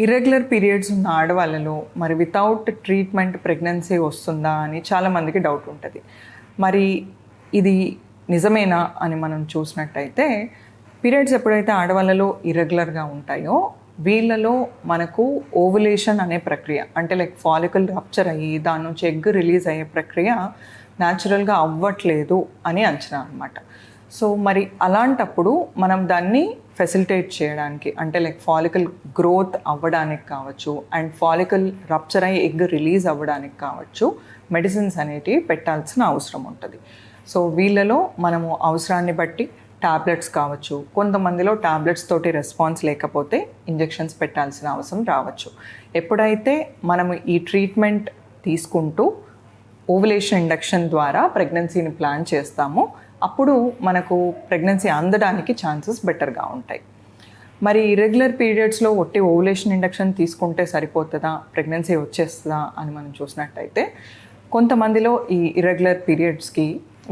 Irregular periods ఉన్న ఆడవాళ్ళలో మరి వితౌట్ ట్రీట్మెంట్ ప్రెగ్నెన్సీ వస్తుందా అని చాలామందికి డౌట్ ఉంటుంది. మరి ఇది నిజమేనా అని మనం చూసినట్టయితే పీరియడ్స్ ఎప్పుడైతే ఆడవాళ్ళలో ఇర్రెగ్యులర్గా ఉంటాయో వీళ్ళలో మనకు ఓవులేషన్ అనే ప్రక్రియ, అంటే లైక్ ఫాలికల్ రప్చర్ అయ్యి దాని నుంచి ఎగ్ రిలీజ్ అయ్యే ప్రక్రియ న్యాచురల్గా అవ్వట్లేదు అని అంచనా అనమాట. సో మరి అలాంటప్పుడు మనం దాన్ని ఫెసిలిటేట్ చేయడానికి, అంటే లైక్ ఫాలికల్ గ్రోత్ అవ్వడానికి కావచ్చు అండ్ ఫాలికల్ రప్చర్ అయ్యి ఎగ్ రిలీజ్ అవ్వడానికి కావచ్చు మెడిసిన్స్ అనేటివి పెట్టాల్సిన అవసరం ఉంటుంది. సో వీళ్ళలో మనము అవసరాన్ని బట్టి టాబ్లెట్స్ కావచ్చు, కొంతమందిలో టాబ్లెట్స్ తోటి రెస్పాన్స్ లేకపోతే ఇంజెక్షన్స్ పెట్టాల్సిన అవసరం రావచ్చు. ఎప్పుడైతే మనము ఈ ట్రీట్మెంట్ తీసుకుంటూ ఓవులేషన్ ఇండక్షన్ ద్వారా ప్రెగ్నెన్సీని ప్లాన్ చేస్తామో అప్పుడు మనకు ప్రెగ్నెన్సీ అందడానికి ఛాన్సెస్ బెటర్గా ఉంటాయి. మరి ఇర్రెగ్యులర్ పీరియడ్స్లో ఒట్టి ఓవులేషన్ ఇండక్షన్ తీసుకుంటే సరిపోతుందా, ప్రెగ్నెన్సీ వచ్చేస్తుందా అని మనం చూసినట్టయితే కొంతమందిలో ఈ ఇర్రెగ్యులర్ పీరియడ్స్కి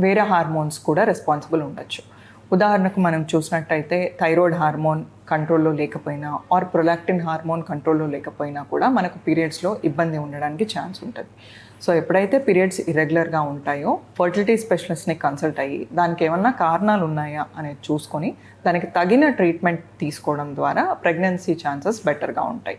వేరే హార్మోన్స్ కూడా రెస్పాన్సిబుల్ ఉండొచ్చు. ఉదాహరణకు మనం చూసినట్టయితే థైరాయిడ్ హార్మోన్ కంట్రోల్లో లేకపోయినా ఆర్ ప్రొలాక్టిన్ హార్మోన్ కంట్రోల్లో లేకపోయినా కూడా మనకు పీరియడ్స్లో ఇబ్బంది ఉండడానికి ఛాన్స్ ఉంటుంది. సో ఎప్పుడైతే పీరియడ్స్ ఇర్రెగ్యులర్గా ఉంటాయో ఫర్టిలిటీ స్పెషలిస్ట్ని కన్సల్ట్ అయ్యి దానికి ఏమన్నా కారణాలు ఉన్నాయా అనేది చూసుకొని దానికి తగిన ట్రీట్మెంట్ తీసుకోవడం ద్వారా ప్రెగ్నెన్సీ ఛాన్సెస్ బెటర్గా ఉంటాయి.